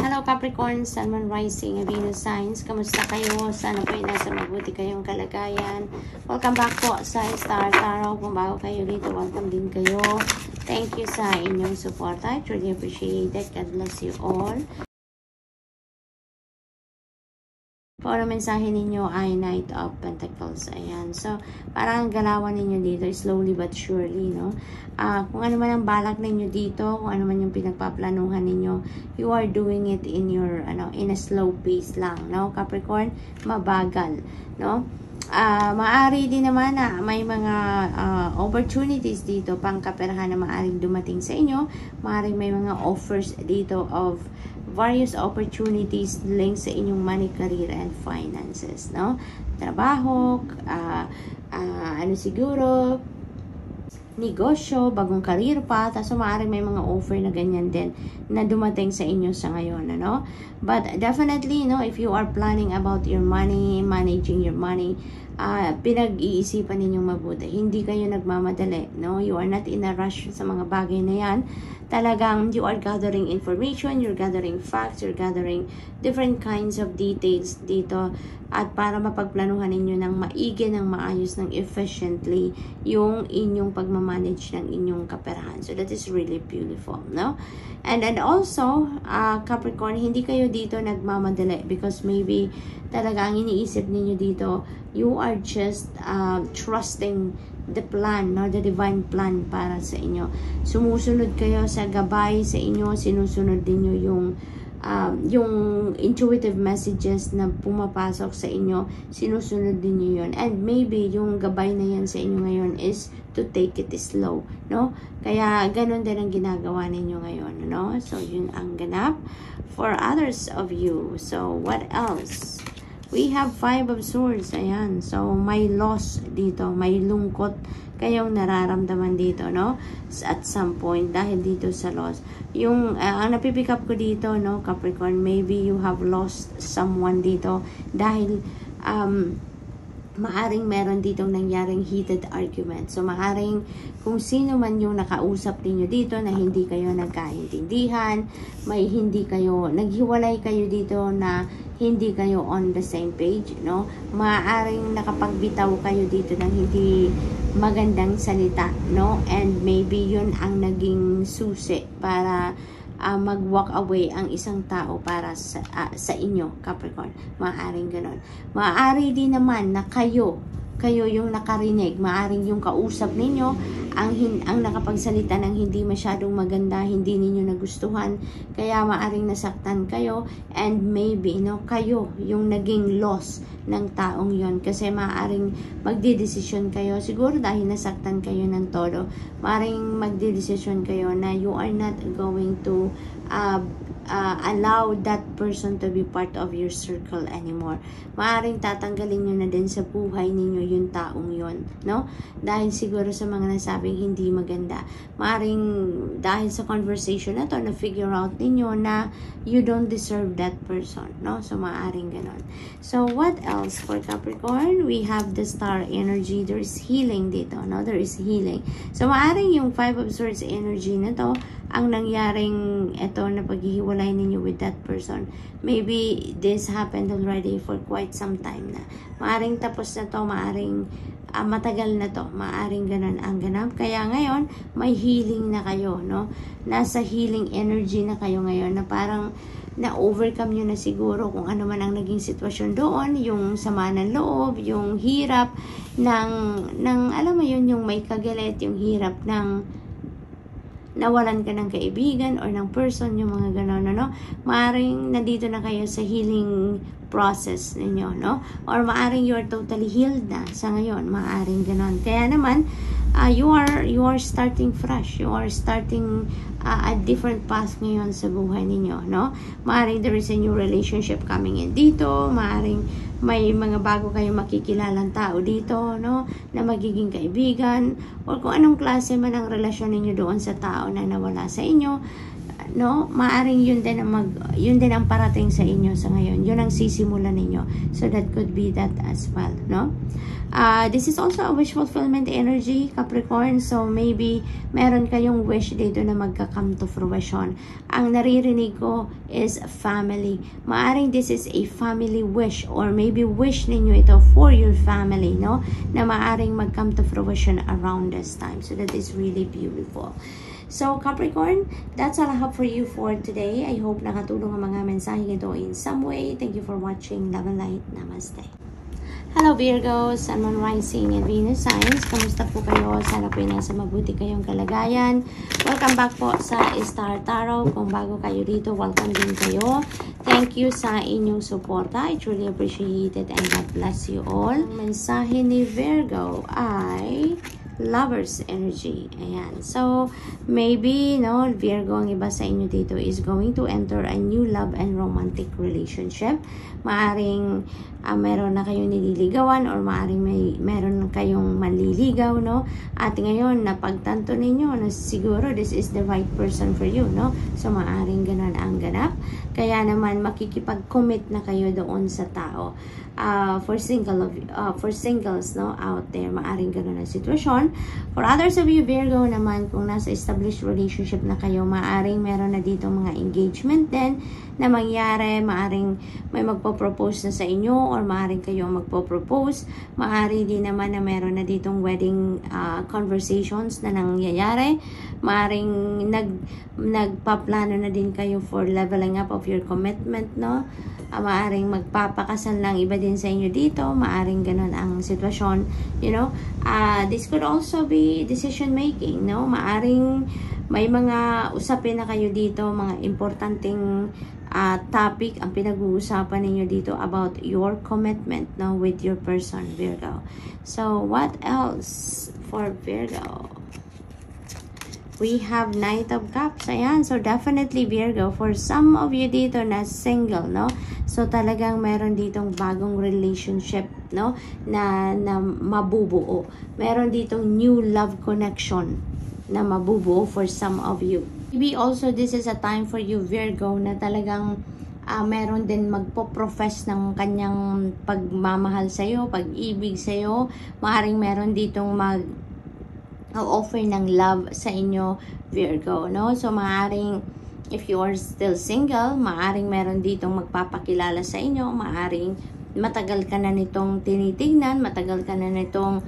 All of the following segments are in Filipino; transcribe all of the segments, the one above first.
Hello Capricorn, Sun, Moon, Rising, Venus signs. Kamusta kayo? Sana po ay nasa mabuti kayong kalagayan. Welcome back po sa Star Tarot. Kung bago kayo dito, welcome din kayo. Thank you sa inyong support. I truly appreciate it. God bless you all. Kung ano mensahe ninyo ay Knight of Pentacles. Ayan. So, parang galawan ninyo dito slowly but surely, no? Kung ano man ang balak ninyo dito, kung ano man yung pinagpaplanuhan ninyo, you are doing it in your, in a slow pace lang, no? Capricorn, mabagal, no? Maaari din naman na may mga opportunities dito pang kaperahan na maaaring dumating sa inyo. Maaaring may mga offers dito of various opportunities linked sa inyong money, career, and finances, no? Trabaho, siguro, negosyo, bagong career pa, tapos maaaring may mga offer na ganyan din na dumating sa inyo sa ngayon, ano? But definitely, no, if you are planning about your money, managing your money, pinag-iisipan ninyong mabuti. Hindi kayo nagmamadali, no? You are not in a rush sa mga bagay na yan. Talagang you are gathering information, you're gathering facts, you're gathering different kinds of details dito at para mapagplanuhan ninyo ng maigi, ng maayos, ng efficiently yung inyong pagmamanage ng inyong kaperahan. So that is really beautiful, no? And also, Capricorn, hindi kayo dito nagmamadali because maybe talaga ang iniisip ninyo dito, you are just trusting the plan, no? The divine plan para sa inyo. Sumusunod kayo sa gabay sa inyo, sinusunod din nyo yung intuitive messages na pumapasok sa inyo, sinusunod din nyo yun. And maybe yung gabay na yan sa inyo ngayon is to take it slow, no? Kaya ganun din ang ginagawa ninyo ngayon, no? So yun ang ganap for others of you. So what else? We have 5 of Swords. Ayan. So, may loss dito. May lungkot kayong nararamdaman dito, no? At some point, dahil dito sa loss. Yung, ang napipick up ko dito, no, Capricorn, maybe you have lost someone dito dahil, maaring meron ditong nangyaring heated argument. So, maaring kung sino man yung nakausap ninyo dito na hindi kayo nagkaintindihan, may hindi kayo, naghiwalay kayo dito na hindi kayo on the same page, no? Maaring nakapagbitaw kayo dito ng hindi magandang salita, no? And maybe yun ang naging susi para mag-walk away ang isang tao para sa inyo, Capricorn. Maaaring ganon. Maaari din naman na kayo yung nakarinig, maaring yung kausap ninyo ang nakapagsalita ng hindi masyadong maganda, hindi ninyo nagustuhan, kaya maaring nasaktan kayo, and maybe, no, kayo yung naging loss ng taong yon kasi maaring magdedesisyon kayo, siguro dahil nasaktan kayo ng todo, maaring magdedesisyon kayo na you are not going to allow that person to be part of your circle anymore. Maaring tatanggalin nyo na din sa buhay ninyo yung taong yon, no? Dahil siguro sa mga nasabing hindi maganda. Maaring dahil sa conversation na to, na-figure out ninyo na you don't deserve that person, no? So, maaring ganon. So, what else for Capricorn? We have the star energy. There is healing dito, no? There is healing. So, maaring yung 5 of Swords energy na to, ang nangyaring ito na paghihiwalay ninyo with that person. Maybe this happened already for quite some time na. Maaring tapos na to, maaring matagal na to, maaring ganun ang ganap. Kaya ngayon, may healing na kayo, no? Nasa healing energy na kayo ngayon na parang na-overcome nyo na siguro kung ano man ang naging sitwasyon doon, yung sama ng loob, yung hirap ng alam mo yun, yung may kagalit, yung hirap ng nawalan ka ng kaibigan or ng person, yung mga gano'n, no? Maaring nandito na kayo sa healing process ninyo, no? Or maaring you are totally healed na sa ngayon, maaring gano'n. Kaya naman, you are starting fresh. You are starting a different path ngayon sa buhay ninyo, no? Maaring there is a new relationship coming in dito, maaring may mga bago kayong makikilalang tao dito, no? Na magiging kaibigan, or kung anong klase man ang relasyon ninyo doon sa tao na nawala sa inyo, no, maaring yun din ang parating sa inyo sa ngayon. Yun ang sisimulan ninyo. So that could be that as well, no? This is also a wish fulfillment energy, Capricorn. So maybe meron kayong wish dito na magka-come to fruition. Ang naririnig ko is family. Maaring this is a family wish, or maybe wish ninyo ito for your family, no? Na maaring mag-come to fruition around this time. So that is really beautiful. So, Capricorn, that's all I have for you for today. I hope nakatulong ang mga mensahe ito in some way. Thank you for watching. Love and light. Namaste. Hello Virgo, Sun, Moon, Rising, and Venus signs. Kamusta po kayo? Sana po nasa mabuti kayong kalagayan. Welcome back po sa Star Tarot. Kung bago kayo dito, welcome din kayo. Thank you sa inyong suporta. I truly appreciate it and God bless you all. Ang mensahe ni Virgo ay Lover's energy. Ayan. So, maybe, no, Virgo, ang iba sa inyo dito is going to enter a new love and romantic relationship. Maaring meron na kayong nililigawan, or maaring meron kayong manliligaw, no? At ngayon, napagtanto ninyo na siguro this is the right person for you, no? So, maaring ganun ang ganap. Kaya naman, makikipag-commit na kayo doon sa tao. For singles, no, out there, maaring ganun ang sitwasyon. For others of you, Virgo naman, kung nasa established relationship na kayo, maaring meron na dito mga engagement din na mangyari. Maaring may magpo-propose na sa inyo, or maaring kayo magpo-propose. Maaring din naman na meron na ditong wedding conversations na nangyayari. Maaring nagpaplano na din kayo for leveling up of your commitment, no? Maaring magpapakasal lang iba din sa inyo dito. Maaring ganun ang sitwasyon, you know. This could also be decision making, no? Maaring may mga usapin na kayo dito, mga importanteng topic ang pinag-uusapan ninyo dito about your commitment, no, with your person, Virgo. So, what else for Virgo? We have Knight of Cups. Ayan. So, definitely, Virgo, for some of you dito na single, no? So, talagang meron ditong bagong relationship, no? Na mabubuo. Meron ditong new love connection na mabubuo for some of you. Maybe also, this is a time for you, Virgo, na talagang meron din magpo-profess ng kanyang pagmamahal sa'yo, pag-ibig sa'yo. Maaring meron ditong offer ng love sa inyo, Virgo, no? So, maaring, if you are still single, maaring meron ditong magpapakilala sa inyo, maaring matagal ka na nitong tinitignan, matagal ka na nitong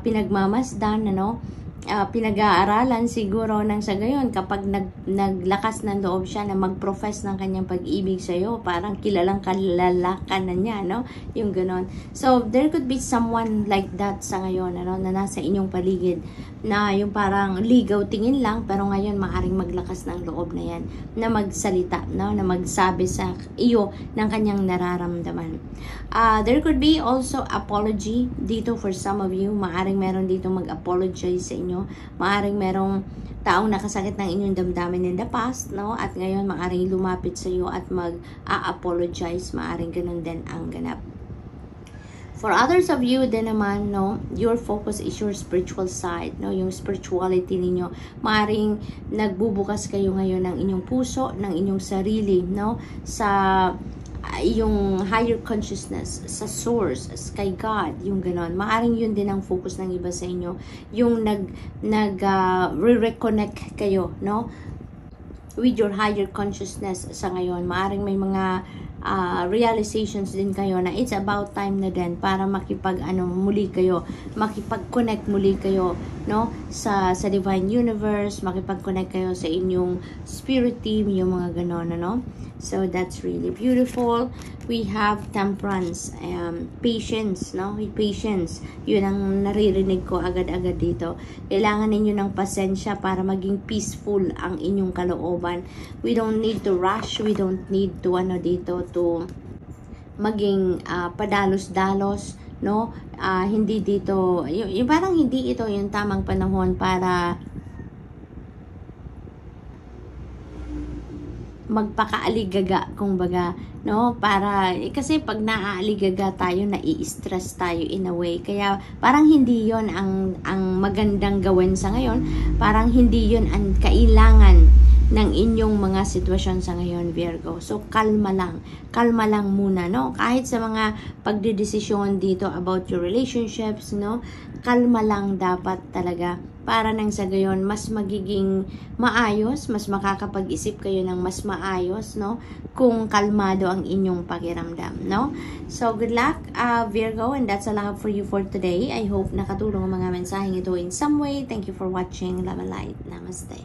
pinagmamasdan, ano? Pinag-aaralan siguro nang sa gayon, kapag naglakas ng loob siya na mag-profess ng kanyang pag-ibig sa'yo, parang kilalang kalala ka na niya, no? Yung ganon. So, there could be someone like that sa ngayon, ano, na nasa inyong paligid, na yung parang ligaw tingin lang, pero ngayon maaring maglakas ng loob na yan, na magsalita, no? Na magsabi sa iyo ng kanyang nararamdaman. There could be also apology dito for some of you. Maaring meron dito mag-apologize sa inyo. Maaring merong taong nakasakit ng inyong damdamin in the past, no? At ngayon maaring lumapit sa iyo at mag-apologize. Maaring ganun din ang ganap. For others of you din naman, no, your focus is your spiritual side, no, yung spirituality ninyo. Maaring nagbubukas kayo ngayon ng inyong puso, ng inyong sarili, no, sa yung higher consciousness, sa source, kay God, yung ganon. Maaring yun din ang focus ng iba sa inyo, yung re-reconnect kayo, no, with your higher consciousness sa ngayon. Maaring may mga realizations din kayo na it's about time na din para muli kayo, makipag-connect muli kayo, no, sa divine universe, makipag-connect kayo sa inyong spirit team, yung mga ganon, no? So that's really beautiful. We have temperance, patience, no? Patience, yun ang naririnig ko agad-agad dito. Kailangan ninyo ng pasensya para maging peaceful ang inyong kalooban. We don't need to rush, we don't need to to maging padalos-dalos, no? Hindi dito, yung parang hindi ito yung tamang panahon para magpakaaligaga, kumbaga, no? Para, kasi pag naaaligaga tayo, nai-stress tayo in a way. Kaya, parang hindi yon ang magandang gawin sa ngayon. Parang hindi yon ang kailangan ng inyong mga sitwasyon sa ngayon, Virgo. So, kalma lang muna, no? Kahit sa mga pagdedesisyon dito about your relationships, no? Kalma lang dapat talaga para nang sa gayon mas magiging maayos, mas makakapag-isip kayo ng mas maayos, no? Kung kalmado ang inyong pakiramdam, no? So, good luck, Virgo, and that's all I have for you for today. I hope nakatulong ang mga mensaheng ito in some way. Thank you for watching. Love and light. Namaste.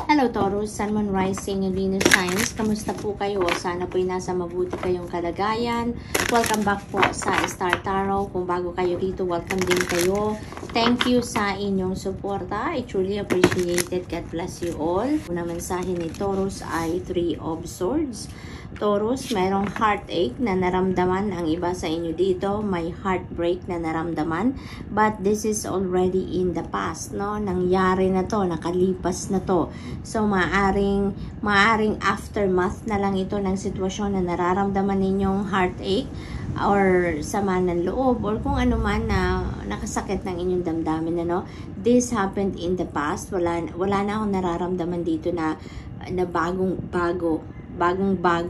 Hello Taurus, Sun, Moon, Rising, and Venus signs. Kamusta po kayo? Sana po'y nasa mabuti kayong kalagayan. Welcome back po sa Star Tarot. Kung bago kayo dito, welcome din kayo. Thank you sa inyong suporta. I truly appreciate it. God bless you all. Una mensahe ni Taurus ay 3 of Swords. Taurus, mayroong heartache na naramdaman ang iba sa inyo dito. May heartbreak na naramdaman. But this is already in the past, no? Nangyari na to, nakalipas na to. So, maaring aftermath na lang ito ng sitwasyon na nararamdaman ninyong heartache or sama ng loob or kung ano man na nakasakit ng inyong damdamin, ano? This happened in the past. Wala na akong nararamdaman dito na bagong-bago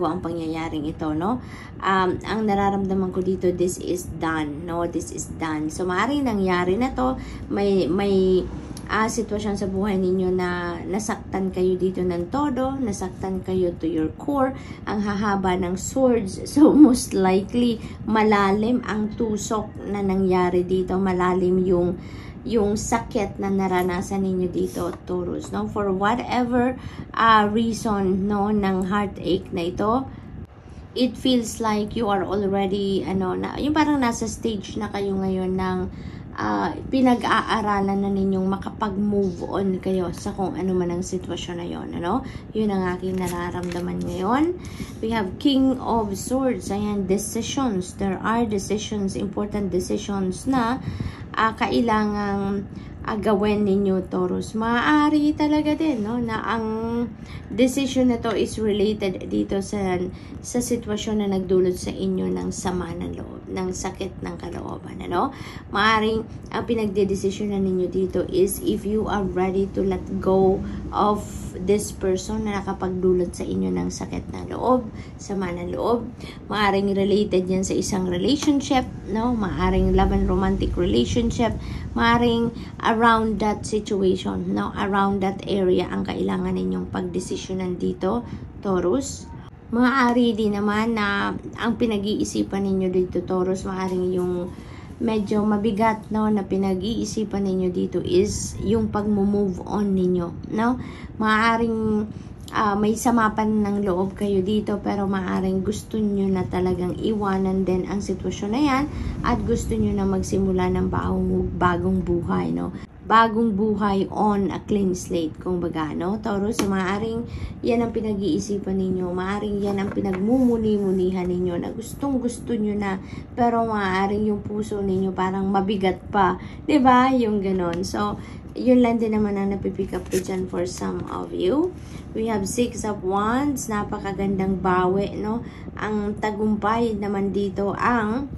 ang pangyayaring ito, no? Ang nararamdaman ko dito, this is done, no? This is done. So, maaaring nangyari na to. May sitwasyon sa buhay ninyo na nasaktan kayo dito ng todo, nasaktan kayo to your core, ang hahaba ng swords. So, most likely, malalim ang tusok na nangyari dito, malalim yung sakit na naranasan ninyo dito, Taurus, no? For whatever reason, no, ng heartache na ito, it feels like you are already, yung parang nasa stage na kayo ngayon ng pinag-aaralan na ninyong makapag-move on kayo sa kung ano man ang sitwasyon na yon, ano? Yun ang aking nararamdaman ngayon. We have King of Swords. Ayan, decisions. There are decisions, important decisions na kailangang gawin ninyo, Taurus. Maaari talaga din, no, na ang decision na to is related dito sa sitwasyon na nagdulot sa inyo ng sama ng loob, ng sakit ng kalooban, ano? Maaring ang pinagdedesisyon na ninyo dito is if you are ready to let go of this person na nakapagdulot sa inyo ng sakit ng loob, sama ng loob. Maaring related yan sa isang relationship, no? Maaring love and romantic relationship. Maaring around that situation, no? Around that area ang kailangan ninyong pagdesisyonan dito, Taurus. Maaari din naman na ang pinag-iisipan ninyo dito, Taurus, maaring yung medyo mabigat, no, na pinag-iisipan ninyo dito is yung pag-move on ninyo, no? Maaring may samapan ng loob kayo dito, pero maaring gusto nyo na talagang iwanan din ang sitwasyon na yan at gusto nyo na magsimula ng bagong buhay, no? Bagong buhay on a clean slate, kung baga, no? Taurus, maaring yan ang pinag-iisipan ninyo, maaring yan ang pinagmumuni-munihan ninyo na gustong-gusto nyo na, pero maaring yung puso ninyo parang mabigat pa, diba? Yung ganon. So, yun lang din naman ang napipick up ko dyan for some of you. We have 6 of Wands, napakagandang bawi, no? Ang tagumpay naman dito ang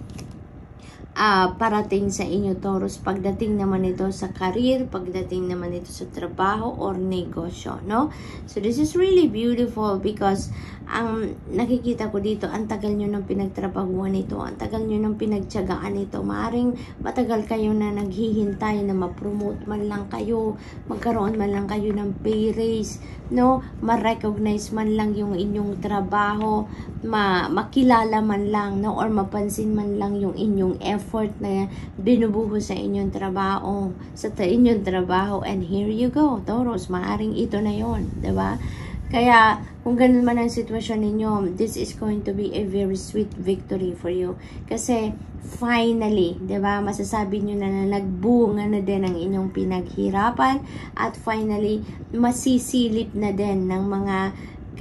parating sa inyo, Taurus, pagdating naman ito sa career, pagdating naman ito sa trabaho or negosyo, no? So, this is really beautiful because ang nakikita ko dito, ang tagal nyo ng pinagtrabahuan ito, ang tagal nyo ng pinagtyagaan ito. Maaring matagal kayo na naghihintay na ma-promote man lang kayo, magkaroon man lang kayo ng pay raise, no? Ma-recognize man lang yung inyong trabaho, makilala man lang, no? Or mapansin man lang yung inyong effort na binubuhos sa inyong trabaho, and here you go, Taurus, maaring ito na yon, diba? Kaya, kung ganun man ang sitwasyon ninyo, this is going to be a very sweet victory for you. Kasi, finally, diba, masasabi nyo na nagbunga na din ang inyong pinaghirapan at finally, masisilip na din ng mga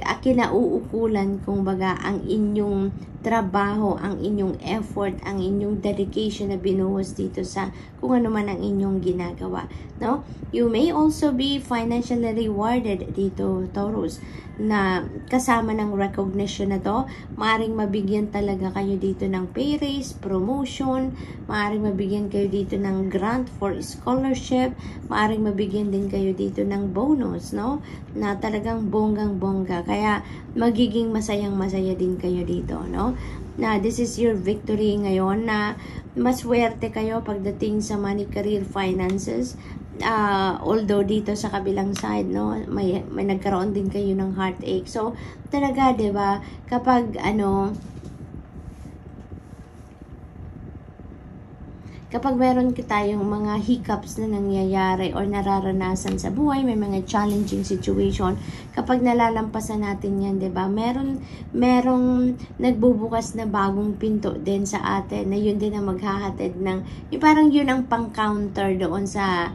kinauukulan kumbaga ang inyong trabaho, ang inyong effort, ang inyong dedication na binuhos dito sa kung ano man ang inyong ginagawa, no? You may also be financially rewarded dito, Taurus, na kasama ng recognition na to. Maaring mabigyan talaga kayo dito ng pay raise, promotion, maaring mabigyan kayo dito ng grant for scholarship, maaring mabigyan din kayo dito ng bonus, no? Na talagang bonggang-bongga. Kaya magiging masayang-masaya din kayo dito, no? Na this is your victory ngayon, na maswerte kayo pagdating sa money, career, finances. Although dito sa kabilang side, no, may nagkaroon din kayo ng heartache. So talaga, 'di ba, kapag meron tayong mga hiccups na nangyayari or nararanasan sa buhay, may mga challenging situation, kapag nalalampasan natin yan, 'di ba? Merong nagbubukas na bagong pinto din sa atin, na yun din ang maghahatid ng, yung parang yun ang pang-counter doon sa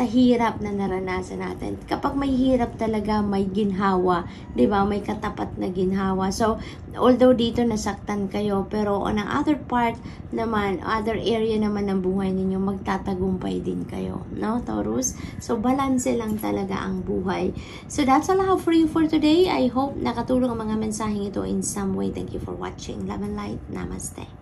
hirap na naranasan natin. Kapag may hirap talaga, may ginhawa, 'di ba? May katapat na ginhawa. So, although dito nasaktan kayo, pero on ang other part naman, other area naman ng buhay ninyo, magtatagumpay din kayo, no, Taurus? So, balanse lang talaga ang buhay. So, that's all I have for you for today. I hope nakatulong ang mga mensaheng ito in some way. Thank you for watching. Love and light. Namaste.